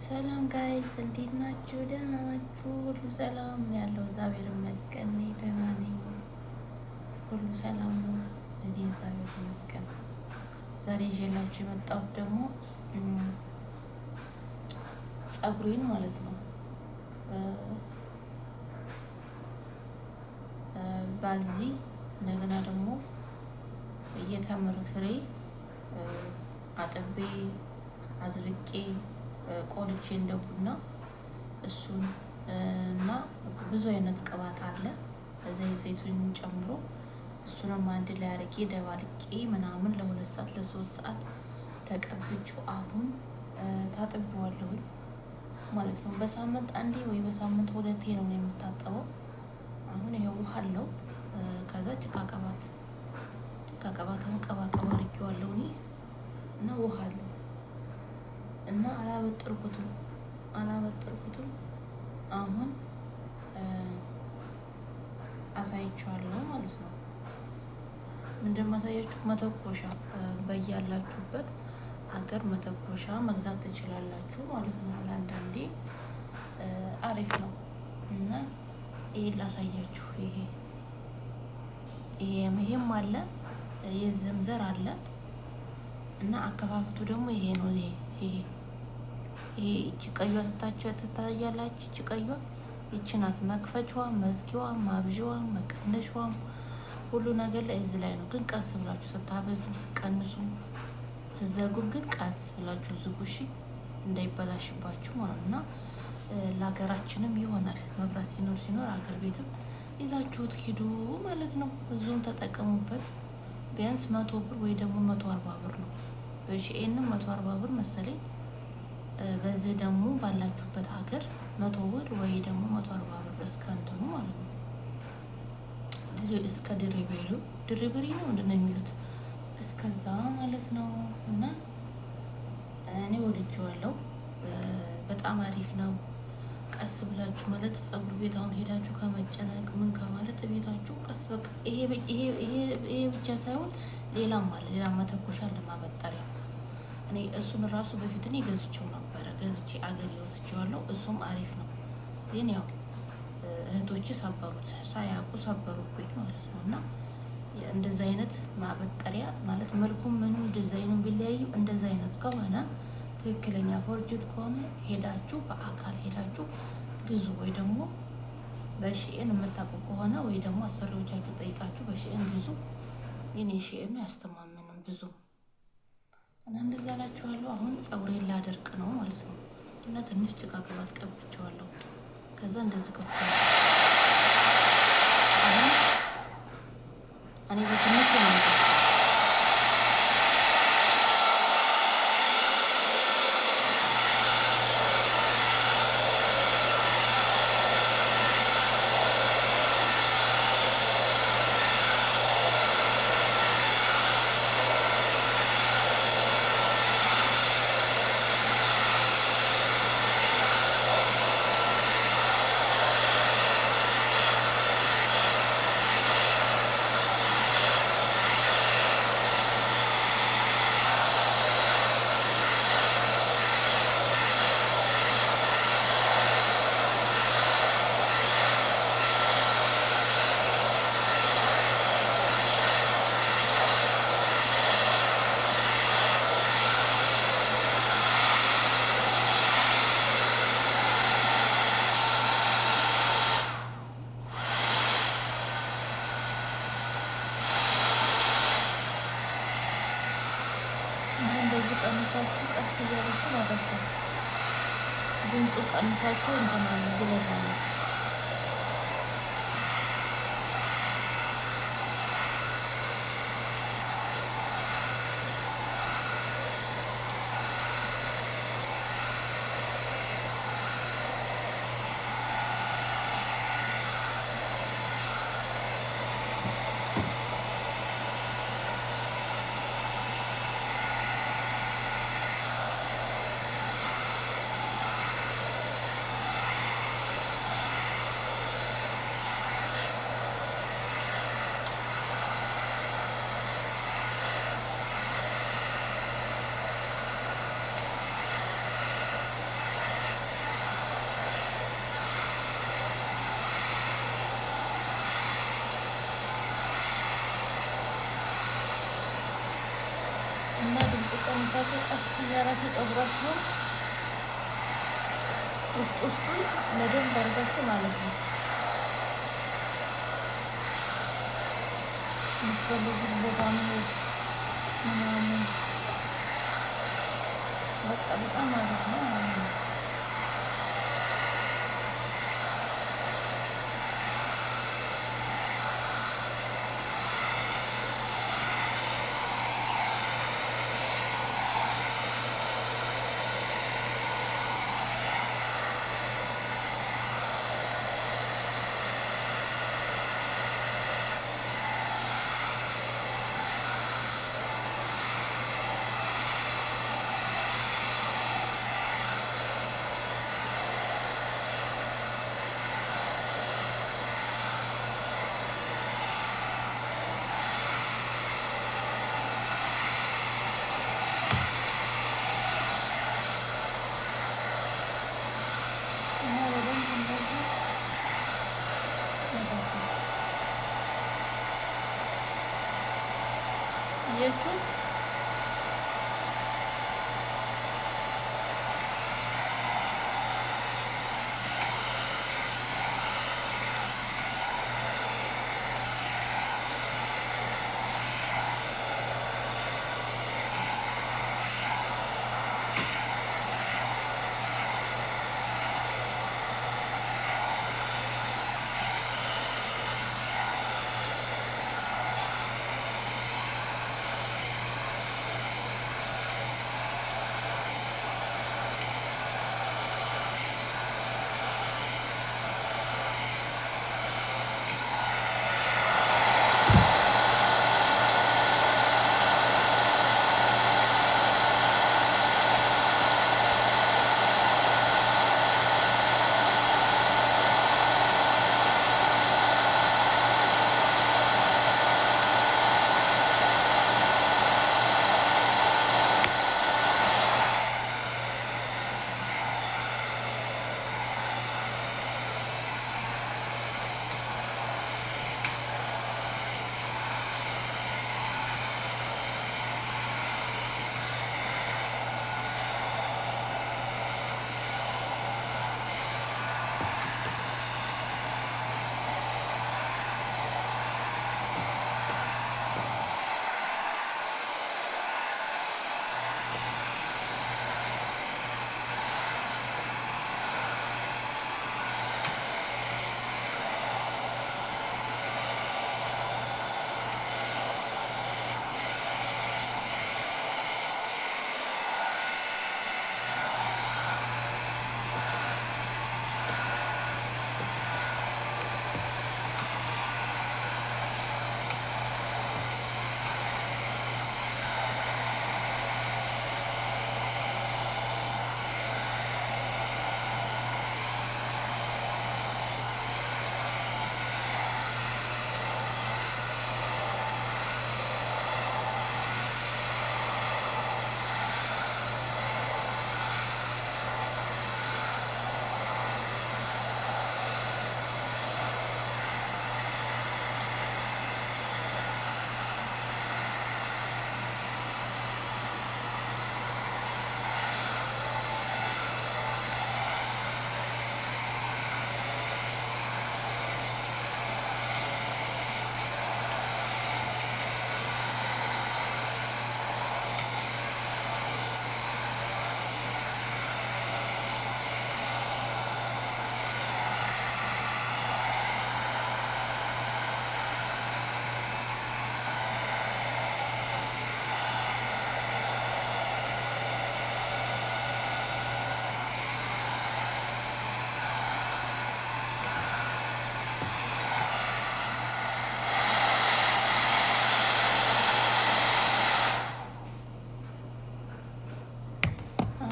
ሰላም ጋይስ እንዴት ናችሁ? ደህና ናችሁ? ሁሉ ሰላም ያለው እግዚአብሔር ይመስገን። እኔ ደህና ነኝ፣ ሁሉ ሰላም ነው። እኔ እግዚአብሔር ይመስገን። ዛሬ ይዤላችሁ የመጣሁት ደግሞ ፀጉሬን ማለት ነው ባልዚ እንደገና ደግሞ የተምር ፍሬ አጥቤ አዝርቄ ቆልቼ እንደ ቡና እሱን እና ብዙ አይነት ቅባት አለ ዘይቱን ጨምሮ እሱንም አንድ ላይ አርጌ ደባልቄ ምናምን ለ2 ሰዓት ለ3 ሰዓት ተቀብቼው አሁን ታጥቤዋለሁ ማለት ነው። በሳምንት አንዴ ወይ በሳምንት 2 ነው የምታጠበው። አሁን ይሄ ውሃ አለው። ከዛ ጭቃ ቅባት አሁን ቅባ አርጌዋለሁ እኔ እና ውሃ አለው እና አላበጠርኩትም። አሁን አሳይቻለሁ ማለት ነው። እንደማሳያችሁ መተኮሻ በያላችሁበት ሀገር መተኮሻ መግዛት ትችላላችሁ ማለት ነው። ለአንዳንዴ አሪፍ ነው እና ይሄ ላሳያችሁ። ይሄም አለ የዝም ዘር አለ እና አከፋፈቱ ደግሞ ይሄ ነው። ይሄ እቺ ቀይዋ ትታያላችሁ። እቺ ቀይዋ ይቺ ናት መክፈቻዋ፣ መዝጊያዋ፣ ማብዣዋ፣ መቀነሻዋ ሁሉ ነገር ላይ እዚህ ላይ ነው። ግን ቀስ ብላችሁ ስታበዙ ስቀንሱ ስዘጉም ግን ቀስ ብላችሁ ዝጉ እሺ፣ እንዳይበላሽባችሁ ማለት ነው። ለሀገራችንም ይሆናል። መብራት ሲኖር ሀገር ቤትም ይዛችሁት ሂዱ ማለት ነው። እዙም ተጠቀሙበት። ቢያንስ 100 ብር ወይ ደግሞ 140 ብር ነው። በሺኤንም 140 ብር መሰለኝ። በዚህ ደግሞ ባላችሁበት ሀገር 100 ብር ወይ ደግሞ 140 ብር እስከ እንትኑ ማለት ነው። እስከ ድሪበሪ ነው እንደነ የሚሉት እስከዛ ማለት ነው። እና እኔ ወድጄዋለሁ። በጣም አሪፍ ነው። ቀስ ብላችሁ ማለት ፀጉር ቤት አሁን ሄዳችሁ ከመጨነቅ ምን ከማለት ቤታችሁ ቀስ በቃ ይሄ ብቻ ሳይሆን ሌላም አለ። ሌላ መተኮሻ ለማበጠሪያ እኔ እሱን ራሱ በፊት እኔ ገዝቼው ነበረ። ገዝቼ አገሬ ወስጄዋለሁ። እሱም አሪፍ ነው። ግን ያው እህቶች ሰበሩት፣ ሳያውቁ ሰበሩብኝ ማለት ነው። እና እንደዛ አይነት ማበጠሪያ ማለት መልኩም ምንም ዲዛይኑን ቢለያይም እንደዛ አይነት ከሆነ ትክክለኛ ፎርጅት ከሆነ ሄዳችሁ በአካል ሄዳችሁ ግዙ። ወይ ደግሞ በሺኤን የምታውቁ ከሆነ ወይ ደግሞ አሰሪዎቻችሁ ጠይቃችሁ በሺኤን ግዙ። ግን የሺኤኑ አያስተማምንም ብዙ እና እንደዛ እላችኋለሁ። አሁን ፀጉሬን ላደርቅ ነው ማለት ነው። እና ትንሽ ጭቃ ቅባት ቀብቼዋለሁ። ከዛ እንደዚህ ከፍቷል። አሁን እኔ በትንሽ ነው እንደዚህ ቀንሳችሁ ቀስ እያላችሁ ማለት ነው። ድምፁ ቀንሳችሁ እንትን ይለናል። ቀንሳችሁ ቀስ እያላችሁ ፀጉራችሁን ውስጡን በደንብ አድርጋችሁ ማለት ነው የምትፈልጉት ቦታ መሄድ ምናምን በቃ በጣም አሪፍ ነው ማለት ነው። አያችሁ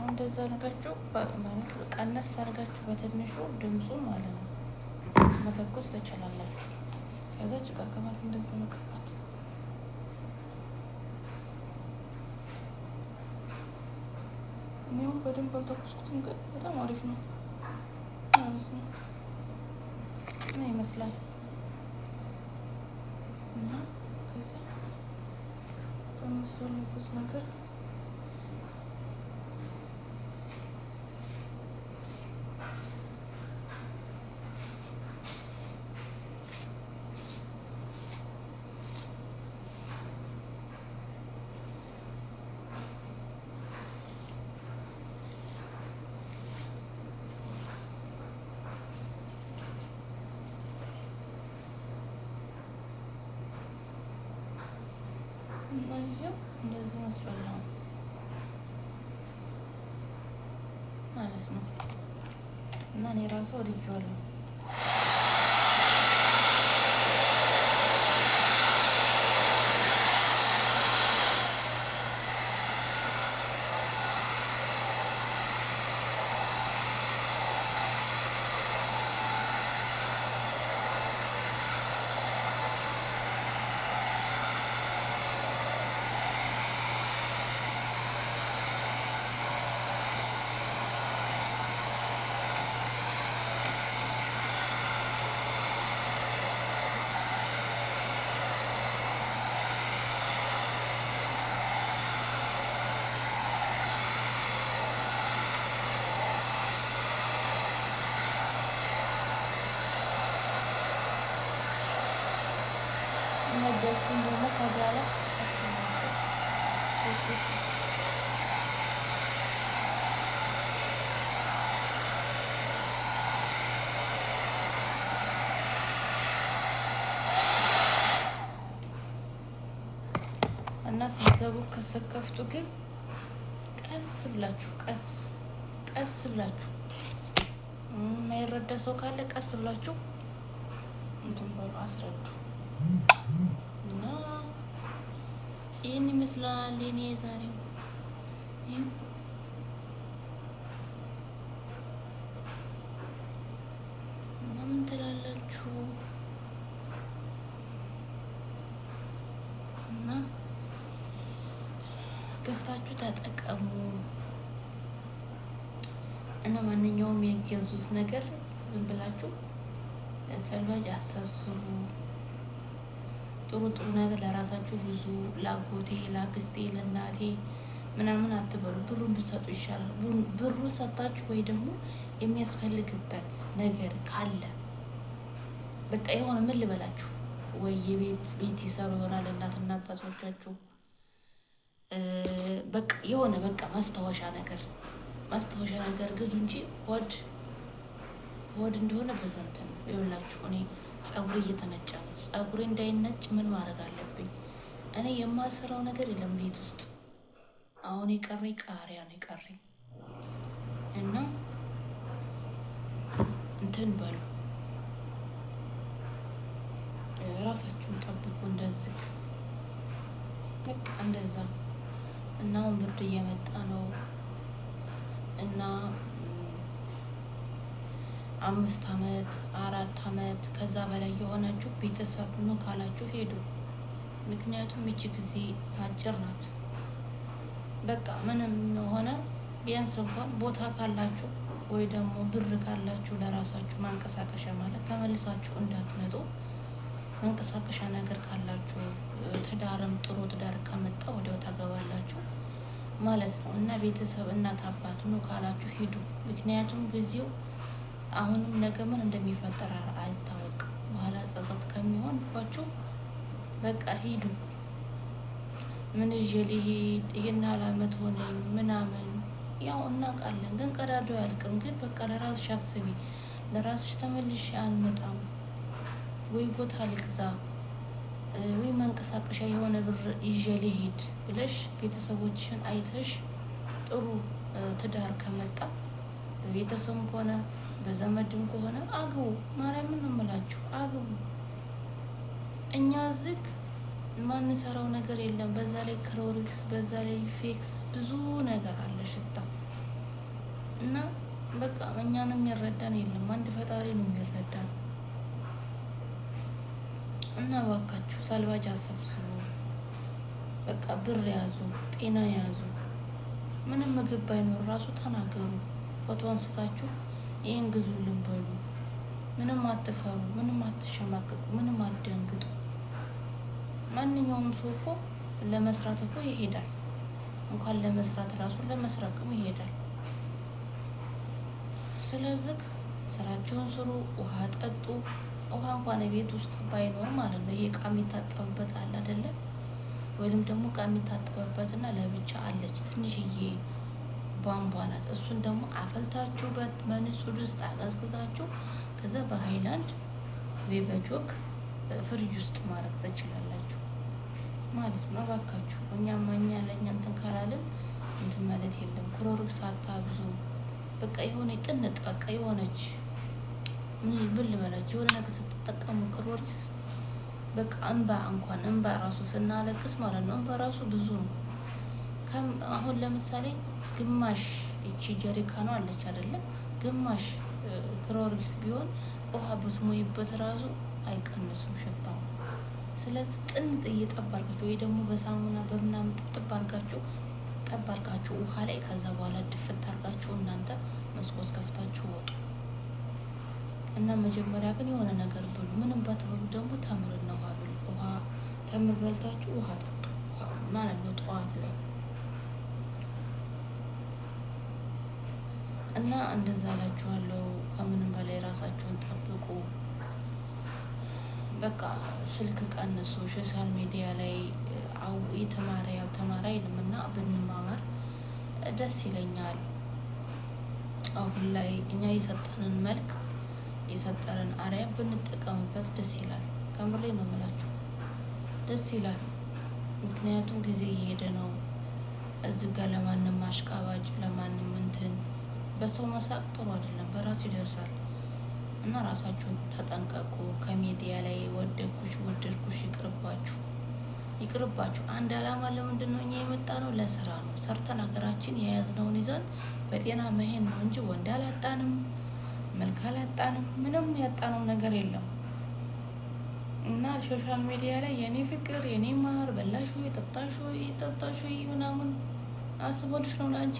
እንደዛ አድርጋችሁ ማለት ቀነስ አድርጋችሁ በትንሹ ድምፁ ማለት ነው መተኮስ ትችላላችሁ። ከዛ ጭቃ ቅባት እንደዚህ መቀባት እኔም በደንብ አልተኮስኩትም፣ ግን በጣም አሪፍ ነው ማለት ነው። ምን ይመስላል እና ከዛ በሚያስፈልጉት ነገር እንደዚህ መስሏል ማለት ነው። እና እኔ ራሱ ወድጄዋለሁ። እጃችሁን ደግሞ ከጋለ እና ሲዘጉ ከሰከፍቱ ግን ቀስ ብላችሁ ቀስ ብላችሁ የማይረዳ ሰው ካለ ቀስ ብላችሁ እንትን በሉ አስረዱ። እና ይህን ይመስላል የኔ የዛሬው። እና ምን ትላላችሁ? እና ገዝታችሁ ተጠቀሙ። እና ማንኛውም የገዙት ነገር ዝም ብላችሁ ሰልባጅ አሰብስቡ። ጥሩ ነገር ለራሳችሁ ብዙ ላጎቴ፣ ላክስቴ፣ ለእናቴ ምናምን አትበሉ። ብሩን ብሰጡ ይሻላል። ብሩን ሰጣችሁ ወይ ደግሞ የሚያስፈልግበት ነገር ካለ በቃ የሆነ ምን ልበላችሁ ወይ ቤት ይሰሩ ይሆናል እናትና አባቶቻችሁ በቃ የሆነ በቃ ማስታወሻ ነገር ግዙ እንጂ ሆድ እንደሆነ ብዙ እንትን ይኸውላችሁ። እኔ ፀጉሬ እየተነጨ ነው። ፀጉሬ እንዳይነጭ ምን ማድረግ አለብኝ? እኔ የማሰራው ነገር የለም ቤት ውስጥ። አሁን የቀረኝ ቃሪያ ነው የቀረኝ። እና እንትን በሉ ራሳችሁን ጠብቁ። እንደዚህ በቃ እንደዛ። እና አሁን ብርድ እየመጣ ነው እና 5 ዓመት 4 ዓመት ከዛ በላይ የሆናችሁ ቤተሰብ ነው ካላችሁ ሄዱ። ምክንያቱም ይቺ ጊዜ አጭር ናት። በቃ ምንም ሆነ ቢያንስ እንኳን ቦታ ካላችሁ ወይ ደግሞ ብር ካላችሁ ለራሳችሁ ማንቀሳቀሻ ማለት ተመልሳችሁ እንዳትመጡ መንቀሳቀሻ ነገር ካላችሁ ትዳርም ጥሩ ትዳር ከመጣ ወዲያው ታገባላችሁ ማለት ነው። እና ቤተሰብ እናት አባት ነው ካላችሁ ሂዱ። ምክንያቱም ጊዜው አሁንም ነገ ምን እንደሚፈጠር አይታወቅም። በኋላ ጸጸት ከሚሆንባችሁ በቃ ሂዱ። ምን ይዤ ልሂድ? ይሄን አላመት ሆነኝ ምናምን ያው እናውቃለን፣ ግን ቀዳዶ አያልቅም። ግን በቃ ለራስሽ አስቢ። ለራስሽ ተመልሼ አልመጣም ወይ ቦታ ልግዛ ወይ መንቀሳቀሻ የሆነ ብር ይዤ ልሂድ ብለሽ ቤተሰቦችሽን አይተሽ ጥሩ ትዳር ከመጣ በቤተሰብም ከሆነ በዘመድም ከሆነ አግቡ። ማርያምን ነው የምላችሁ፣ አግቡ። እኛ ዝግ ማንሰራው ነገር የለም። በዛ ላይ ክሎሪክስ፣ በዛ ላይ ፌክስ፣ ብዙ ነገር አለ ሽታ እና በቃ እኛንም የሚረዳን የለም። አንድ ፈጣሪ ነው የሚረዳን። እና እባካችሁ ሳልባጅ አሰብስቡ። በቃ ብር ያዙ፣ ጤና ያዙ። ምንም ምግብ ባይኖር ራሱ ተናገሩ። ፎቶ አንስታችሁ ይህን ግዙልን በሉ። ምንም አትፈሩ፣ ምንም አትሸማቀቁ፣ ምንም አትደንግጡ። ማንኛውም ሰው እኮ ለመስራት እኮ ይሄዳል። እንኳን ለመስራት ራሱ ለመስረቅም ይሄዳል። ስለዚህ ስራችሁን ስሩ፣ ውሃ ጠጡ። ውሃ እንኳን ቤት ውስጥ ባይኖር ማለት ነው። ይሄ እቃ የሚታጠብበት አለ አይደለ? ወይም ደግሞ እቃ የሚታጠብበትና ለብቻ አለች ትንሽዬ ቧንቧ ናት። እሱን ደግሞ አፈልታችሁ በንጹህ ድስት አቀዝቅዛችሁ ከዛ በሃይላንድ ወይ በጆክ ፍሪጅ ውስጥ ማድረግ ትችላላችሁ። ማለት ነው። እባካችሁ እኛ ለእኛ እንትን ካላልን እንትን ማለት የለም። ክሎሮክስ አታብዙ። በቃ የሆነ ጥንጥ በቃ የሆነች ምን ልበላችሁ የሆነ ነገር ስትጠቀሙ ክሎሮክስ በቃ እንባ ራሱ ስናለቅስ ማለት ነው። እንባ ራሱ ብዙ ነው። አሁን ለምሳሌ ግማሽ እቺ ጀሪካኗ አለች አይደለም፣ ግማሽ ክሎሮክስ ቢሆን ውሃ ብትሞይበት ራሱ አይቀንሱም ሽታው። ስለዚህ ጥንጥ እየጠብ አድርጋችሁ ወይ ደግሞ በሳሙና በምናምን ጥብጥብ አድርጋችሁ ውሃ ላይ ከዛ በኋላ ድፍት አድርጋችሁ እናንተ መስኮት ከፍታችሁ ወጡ እና መጀመሪያ ግን የሆነ ነገር ብሉ። ምንም ባትበሉ ደግሞ ተምርና ውሃ ብሉ። ውሃ ተምር በልታችሁ ውሃ ጠጡ ማለት ነው ጠዋት ላይ እና እንደዛ እላችኋለሁ። ከምንም በላይ ራሳችሁን ጠብቁ። በቃ ስልክ ቀንሱ። ሶሻል ሚዲያ ላይ የተማረ ያልተማረ አይልምና ብንማማር ደስ ይለኛል። አሁን ላይ እኛ የሰጠንን መልክ የሰጠንን አርያ ብንጠቀምበት ደስ ይላል። ከምሬ ነው የምላችሁ፣ ደስ ይላል። ምክንያቱም ጊዜ እየሄደ ነው። እዚህ ጋር ለማንም አሽቃባጭ ለማንም እንትን በሰው መሳቅ ጥሩ አይደለም፣ በራስ ይደርሳል። እና ራሳችሁን ተጠንቀቁ። ከሚዲያ ላይ ወደድኩሽ ይቅርባችሁ። አንድ አላማ ለምንድን ነው እኛ የመጣ ነው? ለስራ ነው። ሰርተን ሀገራችን የያዝነውን ይዘን በጤና መሄድ ነው እንጂ ወንድ አላጣንም፣ መልክ አላጣንም፣ ምንም ያጣነው ነገር የለም። እና ሶሻል ሚዲያ ላይ የኔ ፍቅር የኔ ማር በላሽ ወይ ጠጣሽ ወይ ምናምን አስቦልሽ ነው ለአንቺ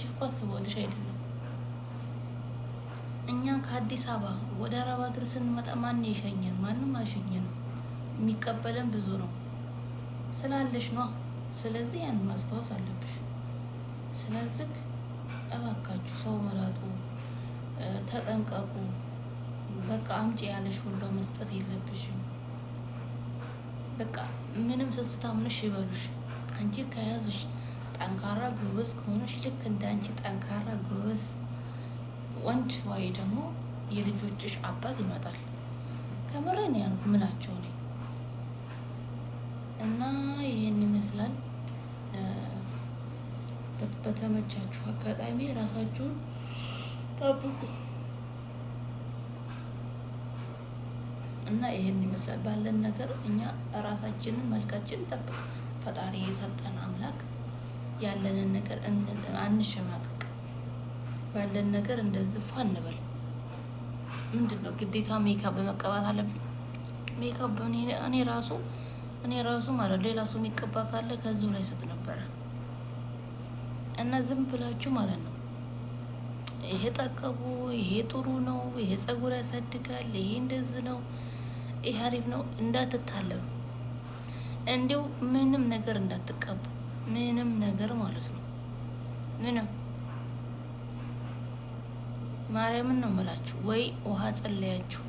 እኮ አስቦልሽ አይደለም። እኛ ከአዲስ አበባ ወደ አረብ ሀገር ስንመጣ ማን የሸኘን? ማንም አልሸኘንም። የሚቀበለን ብዙ ነው ስላለሽ ነው። ስለዚህ ያን ማስታወስ አለብሽ። ስለዚህ እባካችሁ ሰው መራጡ፣ ተጠንቀቁ። በቃ አምጪ ያለሽ ሁሉ መስጠት የለብሽም። በቃ ምንም ስስታምነሽ ይበሉሽ። አንቺ ከያዝሽ ጠንካራ ጎበዝ ከሆነሽ ልክ እንደ አንቺ ጠንካራ ጎበዝ ወንድ ወይ ደግሞ የልጆችሽ አባት ይመጣል። ከምረን ያን ምላቸው ነኝ እና ይሄን ይመስላል። በተመቻችሁ አጋጣሚ ራሳችሁን ጠብቁ እና ይሄን ይመስላል። ባለን ነገር እኛ ራሳችንን መልካችን ጠብቅ። ፈጣሪ የሰጠን አምላክ ያለንን ነገር አንሸማቀቅ። ባለን ነገር እንደዚህ ፏ እንበል። ምንድነው ግዴታ ሜካፕ በመቀባት አለብን? ሜካፕ እኔ ራሱ ማለት ሌላ ሰው የሚቀባ ካለ ከዚሁ ላይ ስጥ ነበረ እና ዝም ብላችሁ ማለት ነው ይሄ ጠቀቡ፣ ይሄ ጥሩ ነው፣ ይሄ ፀጉር ያሳድጋል፣ ይሄ እንደዚህ ነው፣ ይሄ አሪፍ ነው እንዳትታለሉ። እንዲው ምንም ነገር እንዳትቀቡ፣ ምንም ነገር ማለት ነው። ምንም ማርያምን ነው የምላችሁ። ወይ ውሃ ጸለያችሁ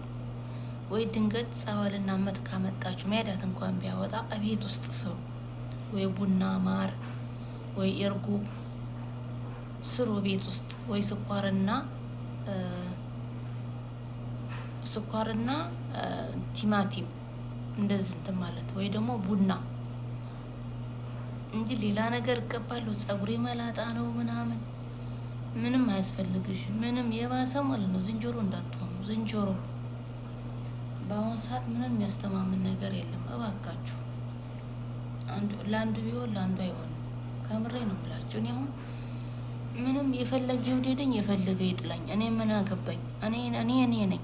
ወይ ድንገት ጸበልና መት ካመጣችሁ መሄዳት እንኳን ቢያወጣ እቤት ውስጥ ሰው ወይ ቡና ማር ወይ እርጎ ስሩ ቤት ውስጥ ወይ ስኳርና ቲማቲም እንደዚህ እንትን ማለት ወይ ደግሞ ቡና እንጂ ሌላ ነገር እቀባለሁ ፀጉሬ መላጣ ነው ምናምን ምንም አያስፈልግሽ። ምንም የባሰ ማለት ነው ዝንጀሮ እንዳትሆኑ። ዝንጀሮ በአሁኑ ሰዓት ምንም የሚያስተማምን ነገር የለም። እባካችሁ ለአንዱ ቢሆን ለአንዱ አይሆንም። ከምሬ ነው የምላችሁ። እኔ አሁን ምንም የፈለገ ይውደደኝ የፈለገ ይጥላኝ፣ እኔ ምን አገባኝ? እኔ ነኝ።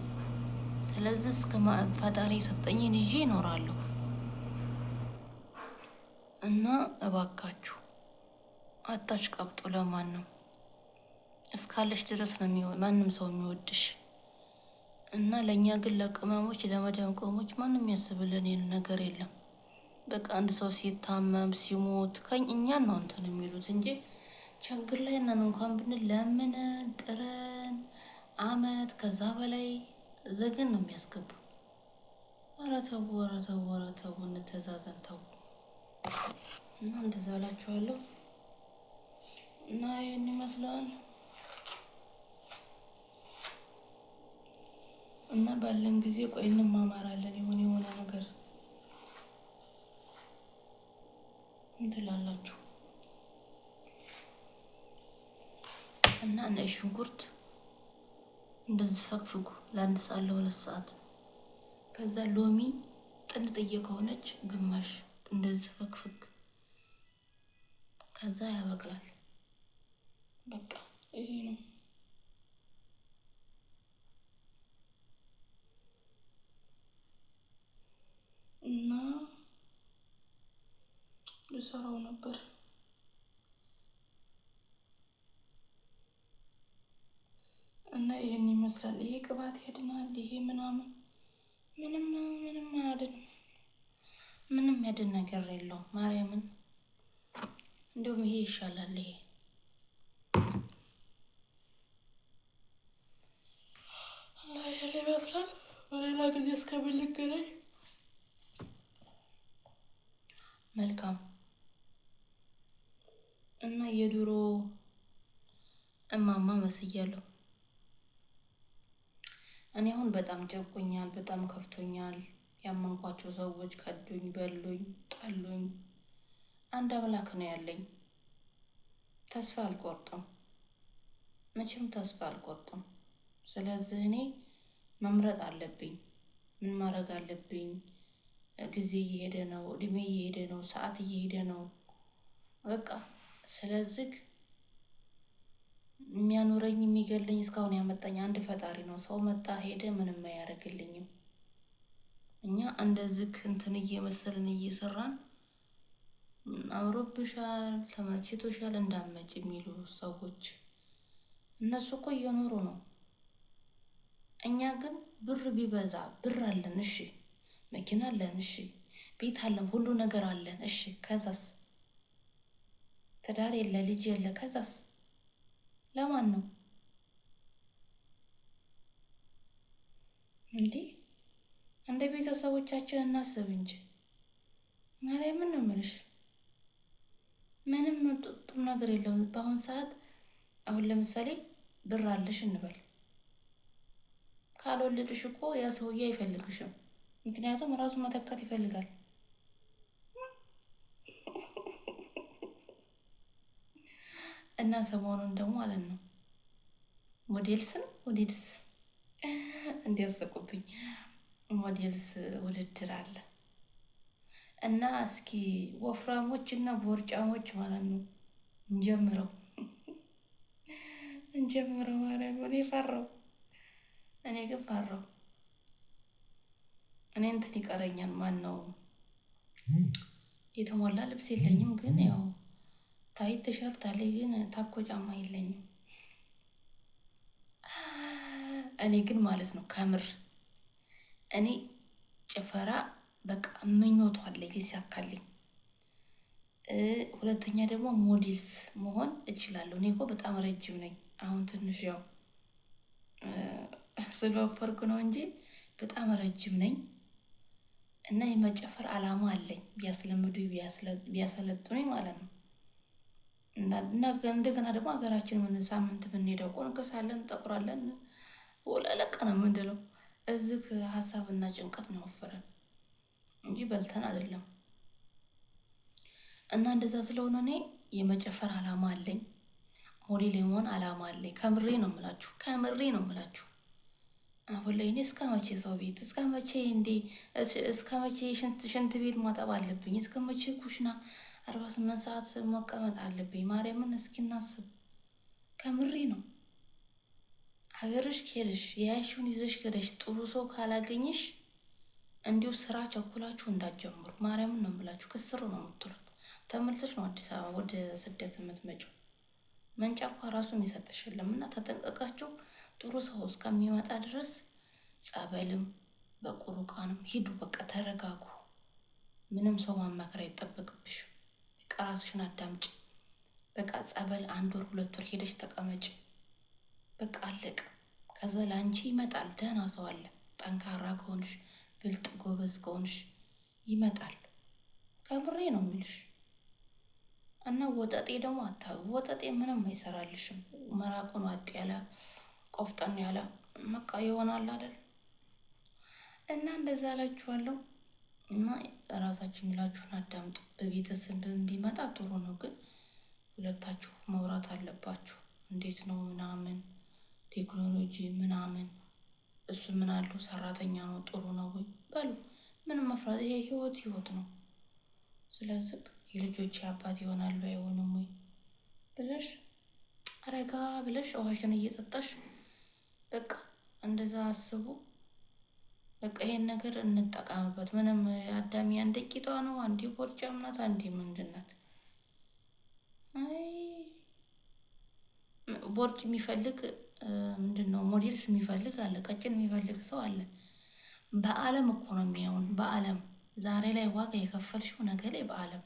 ስለዚህ እስከ ፈጣሪ ሰጠኝን ይዤ እኖራለሁ እና እባካችሁ አታሽቃብጡ። ለማን ነው እስካለሽ ድረስ ነው ማንም ሰው የሚወድሽ እና ለእኛ ግን ለቅመሞች ለመዳም ቅመሞች ማንም የሚያስብልን ነገር የለም። በቃ አንድ ሰው ሲታመም ሲሞት እኛን ነው እንትን የሚሉት እንጂ ችግር ላይ ነን እንኳን ብንል ለምነን ጥረን አመት ከዛ በላይ ዘገን ነው የሚያስገቡ። ኧረ ተው እንተዛዘን ተው እና እንደዛ እላችኋለሁ እና ይህን ይመስላል እና ባለን ጊዜ ቆይ እንማማራለን የሆነ ነገር እና ነጭ ሽንኩርት እንደዚህ ፈግፍጉ ለአንድ ሰዓት ለሁለት ሰዓት። ከዛ ሎሚ ጥንጥዬ ከሆነች ግማሽ እንደዚህ ፈግፍግ። ከዛ ያበቅላል። በቃ ይሄ ነው። እና ልሰራው ነበር እና ይሄን ይመስላል። ይሄ ቅባት ያድናል፣ ይሄ ምናምን ምንም አያድንም። ምንም ያድን ነገር የለውም። ማርያምን እንደውም ይሄ ይሻላል። ይሄ ይመስላል። በሌላ ጊዜ እስከምንገናኝ መልካም እና የድሮ እማማ መስያለሁ። እኔ አሁን በጣም ጨቆኛል፣ በጣም ከፍቶኛል። ያመንኳቸው ሰዎች ከዱኝ፣ በሉኝ፣ ጣሉኝ። አንድ አምላክ ነው ያለኝ። ተስፋ አልቆርጥም፣ መቼም ተስፋ አልቆርጥም። ስለዚህ እኔ መምረጥ አለብኝ። ምን ማድረግ አለብኝ? ጊዜ እየሄደ ነው፣ እድሜ እየሄደ ነው፣ ሰዓት እየሄደ ነው። በቃ ስለዚህ የሚያኖረኝ የሚገለኝ እስካሁን ያመጣኝ አንድ ፈጣሪ ነው። ሰው መጣ ሄደ ምንም አያደርግልኝም። እኛ እንደዚህ እንትን እየመሰልን እየሰራን አምሮብሻል፣ ተመችቶሻል እንዳመጭ የሚሉ ሰዎች እነሱ እኮ እየኖሩ ነው። እኛ ግን ብር ቢበዛ ብር አለን፣ እሺ፣ መኪና አለን፣ እሺ፣ ቤት አለን፣ ሁሉ ነገር አለን፣ እሺ። ከዛስ ትዳር የለ፣ ልጅ የለ፣ ከዛስ ለማን ነው እንዴ? እንደ ቤተሰቦቻችን እናስብ እንጂ ማርያምን ነው የምልሽ። ምንም ጥም ነገር የለውም በአሁን ሰዓት። አሁን ለምሳሌ ብር አለሽ እንበል፣ ካልወለድሽ እኮ ያ ሰውዬ አይፈልግሽም። ምክንያቱም ራሱ መተካት ይፈልጋል። እና ሰሞኑን ደግሞ ማለት ነው ሞዴልስ እንዲያሰቁብኝ ሞዴልስ ውድድር አለ እና እስኪ ወፍራሞች እና ቦርጫሞች ማለት ነው እንጀምረው ማለት ነው። እኔ ግን ፈራው። እኔ እንትን ይቀረኛል። ማን ነው የተሟላ ልብስ የለኝም፣ ግን ያው ታይት ቲሸርት አለኝ፣ ግን ታኮ ጫማ የለኝም። እኔ ግን ማለት ነው ከምር እኔ ጭፈራ በቃ ምኞቱ አለኝ ይሳካልኝ። ሁለተኛ ደግሞ ሞዴልስ መሆን እችላለሁ። እኔ እኮ በጣም ረጅም ነኝ። አሁን ትንሽ ያው ስለወፈርኩ ነው እንጂ በጣም ረጅም ነኝ እና የመጨፈር አላማ አለኝ። ቢያስለምዱ ቢያሰለጥኑኝ ማለት ነው። እንደገና ደግሞ ሀገራችን ምን ሳምንት ብንሄደው ቆንከሳለን፣ እንጠቁራለን፣ ወለለቀ ነው የምንለው። እዚህ ሀሳብና ጭንቀት ነው የወፈረን እንጂ በልተን አይደለም። እና እንደዛ ስለሆነ እኔ የመጨፈር አላማ አለኝ። ሞዴል የመሆን አላማ አለኝ። ከምሬ ነው የምላችሁ። አሁን ላይ እኔ እስከ መቼ ሰው ቤት እስከ መቼ ሽንት ቤት ማጠብ አለብኝ? እስከ መቼ ኩሽና 48 ሰዓት መቀመጥ አለብኝ? ማርያምን እስኪ እናስብ። ከምሬ ነው። ሀገርሽ ከሄድሽ የያሽውን ይዘሽ ከሄደሽ ጥሩ ሰው ካላገኘሽ እንዲሁ ስራ ቸኩላችሁ እንዳትጀምሩ። ማርያምን ነው የምላችሁ። ክስር ነው የምትሉት። ተመልሰሽ ነው አዲስ አበባ ወደ ስደት የምትመጪው። መንጫ እንኳ ራሱ የሚሰጥሽ የለም። እና ተጠንቀቃችሁ። ጥሩ ሰው እስከሚመጣ ድረስ ጸበልም በቁርቃንም ሂዱ። በቃ ተረጋጉ። ምንም ሰው ማማከር አይጠበቅብሽም። በቃ ራስሽን አዳምጪ። በቃ ጸበል 1 ወር 2 ወር ሄደሽ ተቀመጭ። በቃ አለቅ። ከዛ ለአንቺ ይመጣል። ደህና ሰው አለ። ጠንካራ ከሆንሽ፣ ብልጥ ጎበዝ ከሆንሽ ይመጣል። ከምሬ ነው የሚልሽ። እና ወጠጤ ደግሞ ወጠጤ ምንም አይሰራልሽም። መራቁን ዋጥ ያለ ቆፍጠን ያለ መቃ ይሆናል አይደል? እና እንደዛ አላችኋለሁ። እና ራሳችሁ የሚላችሁን አዳምጡ። በቤተሰብ ቢመጣ ጥሩ ነው፣ ግን ሁለታችሁ መውራት አለባችሁ። እንዴት ነው ምናምን ቴክኖሎጂ ምናምን እሱ ምን አለው ሰራተኛ ነው ጥሩ ነው ወይ በሉ። ምንም መፍራት ይሄ ህይወት ነው። ስለዚህ የልጆች አባት ይሆናሉ አይሆንም ወይ ብለሽ ረጋ ብለሽ ውሃሽን እየጠጣሽ በቃ እንደዛ አስቡ። በቃ ይሄን ነገር እንጠቀምበት። ምንም አዳሚ አንዴ ቂጧ ነው፣ አንዴ ቦርጫም ናት፣ አንዴ ምንድን ናት። ቦርጭ የሚፈልግ ምንድን ነው ሞዴልስ የሚፈልግ አለ፣ ቀጭን የሚፈልግ ሰው አለ። በአለም እኮ ነው የሚሆን። በአለም ዛሬ ላይ ዋጋ የከፈልሽው ነገ ላይ በአለም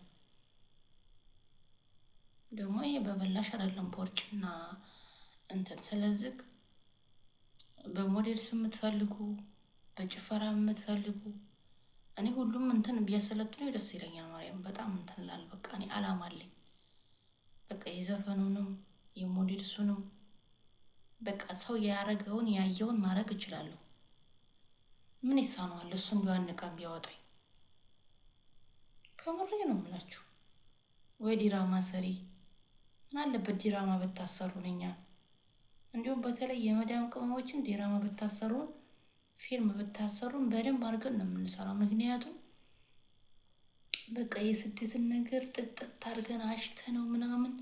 ደግሞ ይሄ በበላሽ አይደለም ቦርጭና እንትን። ስለዚህ በሞዴልስ የምትፈልጉ በጭፈራ የምትፈልጉ እኔ ሁሉም እንትን ቢያሰለጥኑ ደስ ይለኛል። ማርያም በጣም እንትን ላል በቃ እኔ አላማ አለኝ። በቃ የዘፈኑንም የሞዴልሱንም በቃ ሰው ያረገውን ያየውን ማድረግ እችላለሁ። ምን ይሳነዋል? እሱን ቢዋንቃም ቢያወጣኝ ከምሬ ነው የምላችሁ። ወይ ዲራማ ሰሪ ምን አለበት ዲራማ ብታሰሩን እኛን። እንዲሁም በተለይ የመዳም ቅመሞችን ዲራማ ብታሰሩን፣ ፊልም ብታሰሩን በደንብ አድርገን ነው የምንሰራው። ምክንያቱም በቃ የስደትን ነገር ጥጥት አድርገን አሽተነው ምናምን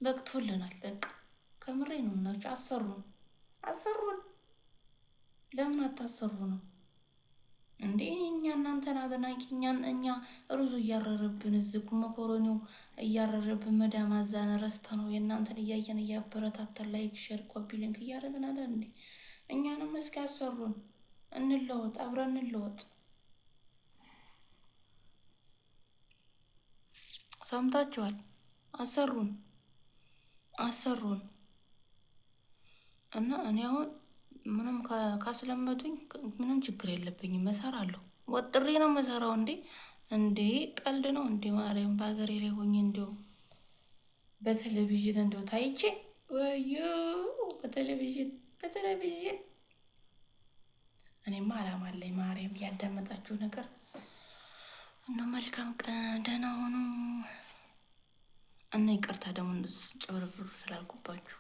በቅቶልናል። በቃ ከምሬ ነው የምላችሁ። አሰሩን። ለምን አታሰሩ ነው እንዴ? እኛ እናንተን አድናቂ እኛ ሩዙ እያረረብን እዚህ መኮረኒው እያረረብን መዳም አዛነ ረስተ ነው የእናንተን እያየን እያበረታተን ላይክ ሼር ኮፒ ሊንክ እያደረግን አለ እንዴ? እኛንም እስኪ አሰሩን፣ እንለወጥ፣ አብረን እንለወጥ። ሰምታችኋል? አሰሩን እና እኔ አሁን ምንም ካስለመዱኝ ምንም ችግር የለብኝም፣ እሰራለሁ። ወጥሬ ነው የምሰራው። እንዴ ቀልድ ነው እንዴ? ማርያም በሀገሬ ላይ ሆኜ እንዲሁ በቴሌቪዥን እንዲሁ ታይቼ ወዮ በቴሌቪዥን እኔማ አላማ አለኝ። ማርያም ያዳመጣችሁ ነገር እና መልካም ቀን፣ ደህና ሆኑ እና ይቅርታ ደግሞ ጭብርብር ስላልኩባችሁ።